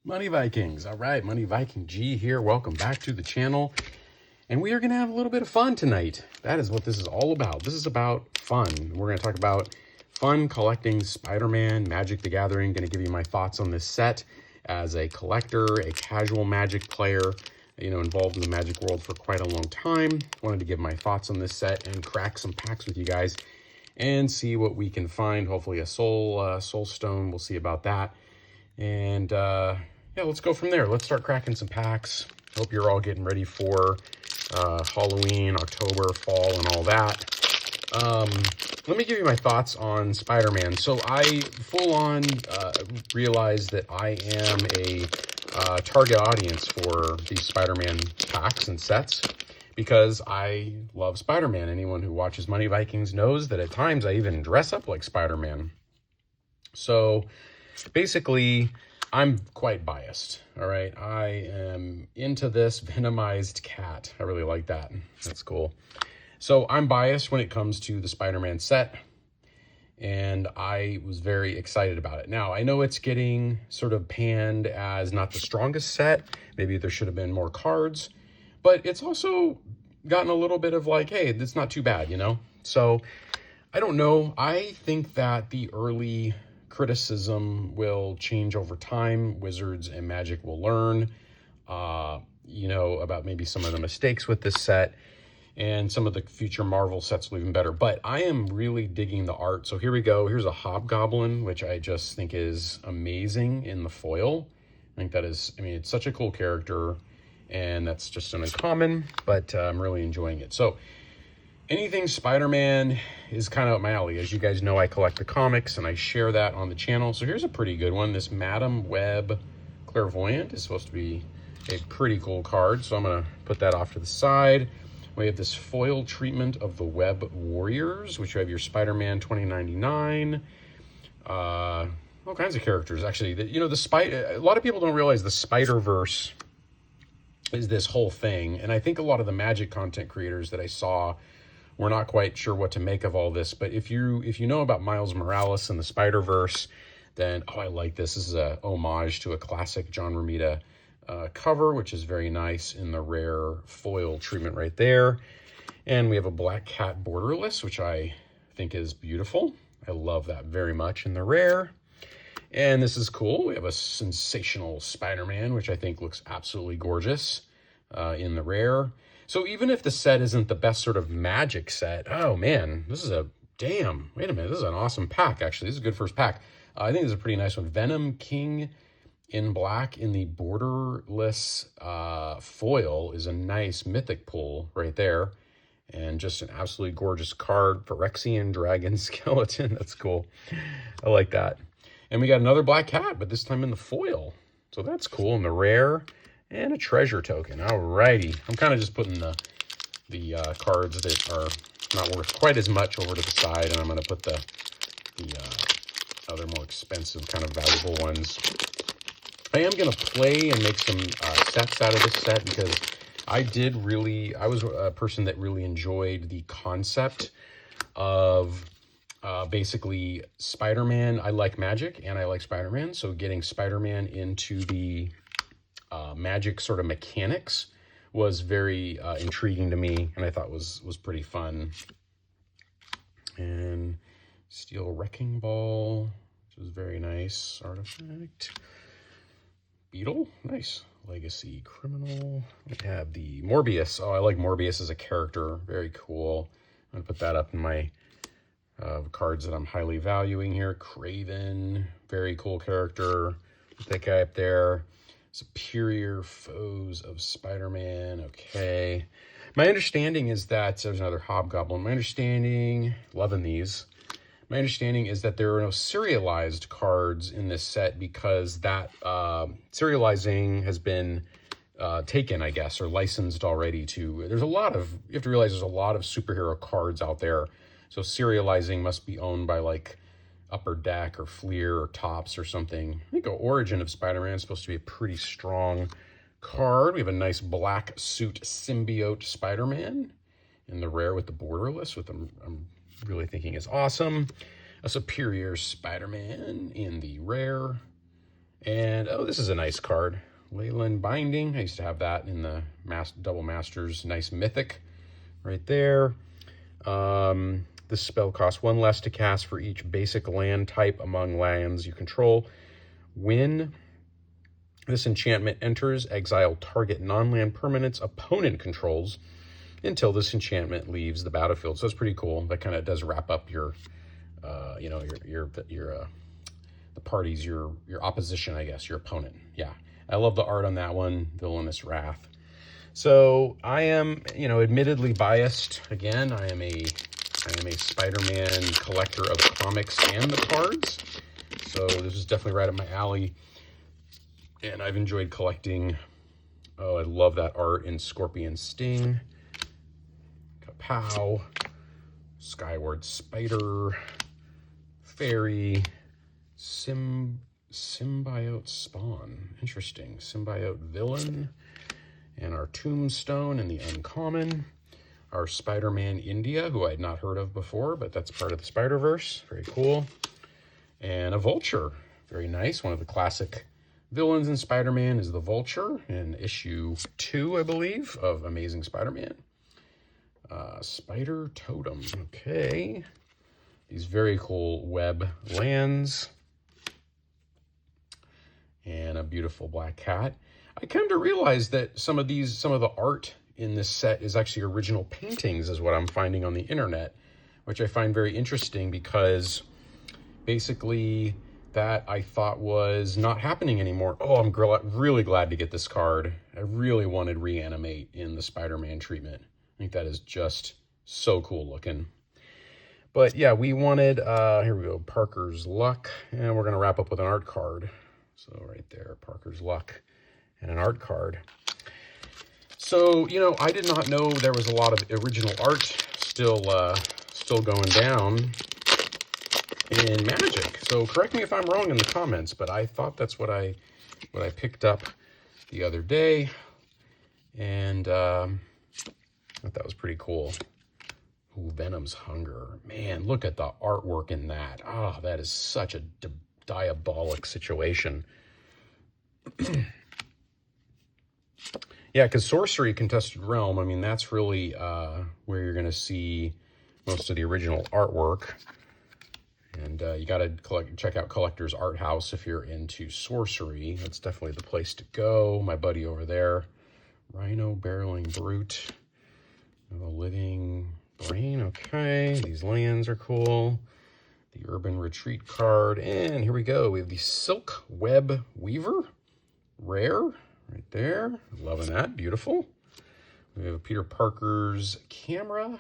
Money Vikings. All right, Money Viking G here. Welcome back to the channel. And we are going to have a little bit of fun tonight. That is what this is all about. This is about fun. We're going to talk about fun collecting Spider-Man, Magic the Gathering. Going to give you my thoughts on this set as a collector, a casual Magic player, involved in the Magic world for quite a long time. Wanted to give my thoughts on this set and crack some packs with you guys and see what we can find. Hopefully a soul stone. We'll see about that. And yeah, let's go from there. Let's start cracking some packs. Hope you're all getting ready for Halloween, October, fall, and all that. Let me give you my thoughts on Spider-Man. So I full-on realized that I am a target audience for these Spider-Man packs and sets because I love Spider-Man. Anyone who watches Money Vikings knows that at times I even dress up like Spider-Man. So basically, I'm quite biased, all right? I am into this Venomized cat. I really like that. That's cool. So I'm biased when it comes to the Spider-Man set, and I was very excited about it. Now, I know it's getting sort of panned as not the strongest set. Maybe there should have been more cards, but it's also gotten a little bit of like, hey, it's not too bad, you know? So I don't know. I think that the early criticism will change over time. Wizards and Magic will learn, about maybe some of the mistakes with this set, and some of the future Marvel sets will even better. But I am really digging the art. So here we go. Here's a Hobgoblin, which I just think is amazing in the foil. I think that is, it's such a cool character, and that's just an uncommon, but I'm really enjoying it. So anything Spider-Man is kind of up my alley. As you guys know, I collect the comics and I share that on the channel. So here's a pretty good one. This Madam Web Clairvoyant is supposed to be a pretty cool card. So I'm going to put that off to the side. We have this foil treatment of the Web Warriors, which you have your Spider-Man 2099. All kinds of characters, actually. A lot of people don't realize the Spider-Verse is this whole thing. And I think a lot of the Magic content creators that I saw we're not quite sure what to make of all this, but if you know about Miles Morales and the Spider-Verse, then, I like this. This is a homage to a classic John Romita cover, which is very nice in the rare foil treatment right there. And we have a Black Cat borderless, which I think is beautiful. I love that very much in the rare. And this is cool. We have a Sensational Spider-Man, which I think looks absolutely gorgeous in the rare. So even if the set isn't the best sort of Magic set, oh man, this is wait a minute, this is an awesome pack, actually. This is a good first pack. I think this is a pretty nice one. Venom King in black in the borderless foil is a nice mythic pull right there. And just an absolutely gorgeous card. Phyrexian Dragon Skeleton, that's cool. I like that. And we got another Black Cat, but this time in the foil. So that's cool, in the rare. And a treasure token. Alrighty. I'm kind of just putting the cards that are not worth quite as much over to the side, and I'm going to put the other more expensive, kind of valuable ones. I am going to play and make some sets out of this set because I was a person that really enjoyed the concept of basically Spider-Man. I like Magic and I like Spider-Man, so getting Spider-Man into the Magic sort of mechanics was very intriguing to me, and I thought was pretty fun. And Steel Wrecking Ball, which is very nice artifact. Beetle, nice. Legacy Criminal. We have the Morbius. I like Morbius as a character, very cool. I'm gonna put that up in my cards that I'm highly valuing here. Craven, very cool character. Put that guy up there. Superior Foes of Spider-Man. Okay. My understanding is that there's another Hobgoblin. Loving these. My understanding is that there are no serialized cards in this set because that serializing has been taken, I guess, or licensed already to. You have to realize there's a lot of superhero cards out there. So serializing must be owned by like Upper Deck or Fleer or Topps or something. I think Origin of Spider-Man is supposed to be a pretty strong card. We have a nice black suit symbiote Spider-Man in the rare with the borderless, with I'm really thinking is awesome. A Superior Spider-Man in the rare. And, oh, this is a nice card. Leyland Binding. I used to have that in the Double Masters. Nice Mythic right there. This spell costs 1 less to cast for each basic land type among lands you control. When this enchantment enters, exile target non-land permanents opponent controls until this enchantment leaves the battlefield. So it's pretty cool. That kind of does wrap up your, the parties, your opposition, I guess, your opponent. Yeah, I love the art on that one, Villainous Wrath. So I am, admittedly biased. Again, I am a Spider-Man collector of comics and the cards. So this is definitely right up my alley. And I've enjoyed collecting. Oh, I love that art in Scorpion Sting. Kapow. Skyward Spider. Fairy. Symbiote Spawn. Interesting. Symbiote Villain. And our Tombstone and the Uncommon. Our Spider-Man India, who I had not heard of before, but that's part of the Spider-Verse. Very cool. And a Vulture. Very nice. One of the classic villains in Spider-Man is the Vulture in issue 2, I believe, of Amazing Spider-Man. Spider Totem. Okay. These very cool web lands. And a beautiful black cat. I came to realize that some of the art in this set is actually original paintings, is what I'm finding on the internet, which I find very interesting because basically that I thought was not happening anymore. Oh, I'm really glad to get this card. I really wanted Reanimate in the Spider-Man treatment. I think that is just so cool looking. But yeah, we wanted, here we go, Parker's Luck, and we're going to wrap up with an art card. So right there, Parker's Luck and an art card. So, I did not know there was a lot of original art still going down in Magic. So correct me if I'm wrong in the comments, but I thought that's what I picked up the other day, and I thought that was pretty cool. Ooh, Venom's Hunger. Man, look at the artwork in that. Oh, that is such a diabolic situation. Yeah, because Sorcery Contested Realm, I mean, that's really where you're going to see most of the original artwork. And you got to check out Collector's Art House if you're into Sorcery. That's definitely the place to go. My buddy over there. Rhino Barreling Brute. A Living Brain, okay. These lands are cool. The Urban Retreat card. And here we go. We have the Silk Web Weaver. Rare. Right there. Loving that. Beautiful. We have Peter Parker's Camera.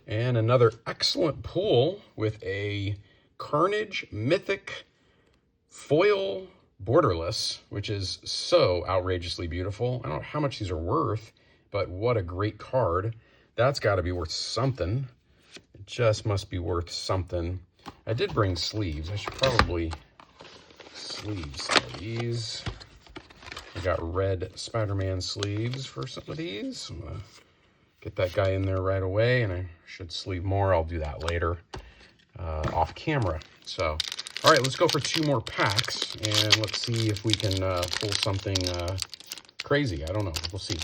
And another excellent pull with a Carnage Mythic Foil Borderless, which is so outrageously beautiful. I don't know how much these are worth, but what a great card. That's got to be worth something. It just must be worth something. I did bring sleeves. I should probably sleeve some of these. I got red Spider-Man sleeves for some of these. I'm gonna get that guy in there right away, and I should sleeve more. I'll do that later off camera. So, all right, let's go for 2 more packs, and let's see if we can pull something crazy. I don't know. We'll see.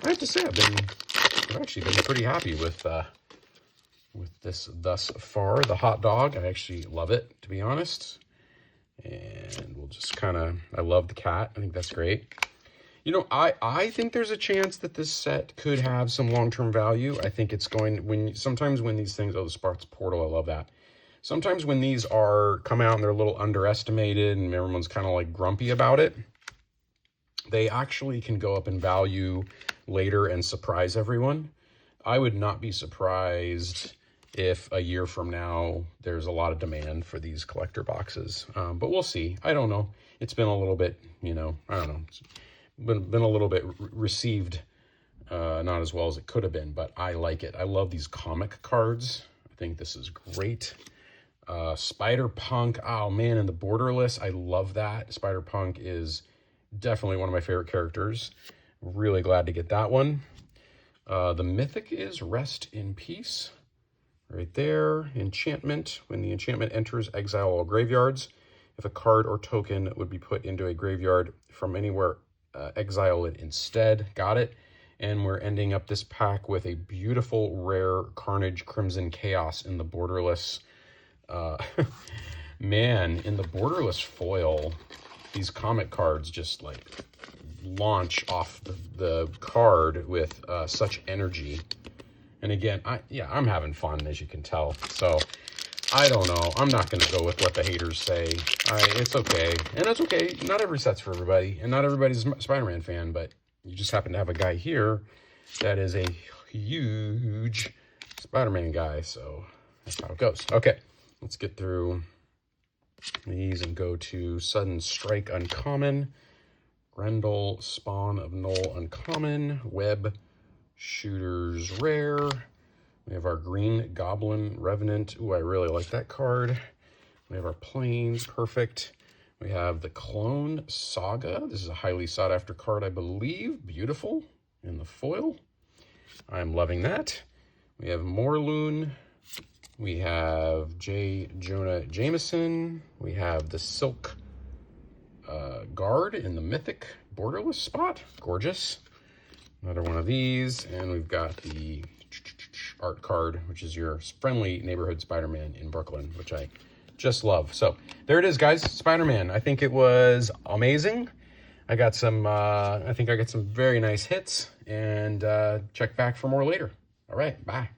I have to say, I've actually been pretty happy with this thus far. The hot dog, I actually love it, to be honest. And we'll just I love the cat. I think that's great. I think there's a chance that this set could have some long-term value. I think it's sometimes when these things, the Sparks Portal, I love that. Sometimes when these come out and they're a little underestimated and everyone's kind of like grumpy about it, they actually can go up in value later and surprise everyone. I would not be surprised if a year from now there's a lot of demand for these collector boxes. But we'll see. I don't know. It's been a little bit, I don't know. It's been a little bit received not as well as it could have been, but I like it. I love these comic cards. I think this is great. Spider-Punk. Oh, man, and the Borderless. I love that. Spider-Punk is definitely one of my favorite characters. Really glad to get that one. The Mythic is Rest in Peace. Right there. Enchantment. When the enchantment enters, exile all graveyards. If a card or token would be put into a graveyard from anywhere, exile it instead. Got it. And we're ending up this pack with a beautiful rare Carnage Crimson Chaos in the borderless. Man, in the borderless foil, these comic cards just like launch off the card with such energy. And again, I'm having fun, as you can tell. So I don't know. I'm not going to go with what the haters say. It's okay. And that's okay. Not every set's for everybody. And not everybody's a Spider-Man fan, but you just happen to have a guy here that is a huge Spider-Man guy. So that's how it goes. Okay, let's get through these and go to Sudden Strike Uncommon, Grendel Spawn of Null Uncommon, Web Shooters Rare. We have our Green Goblin Revenant. Ooh, I really like that card. We have our Plains, perfect. We have the Clone Saga. This is a highly sought after card, I believe. Beautiful in the foil. I'm loving that. We have Morloon. We have J. Jonah Jameson. We have the Silk Guard in the Mythic Borderless spot. Gorgeous. Another one of these. And we've got the art card, which is your friendly neighborhood Spider-Man in Brooklyn, which I just love. So there it is, guys. Spider-Man. I think it was amazing. I got some, I think I got some very nice hits, and check back for more later. All right, bye.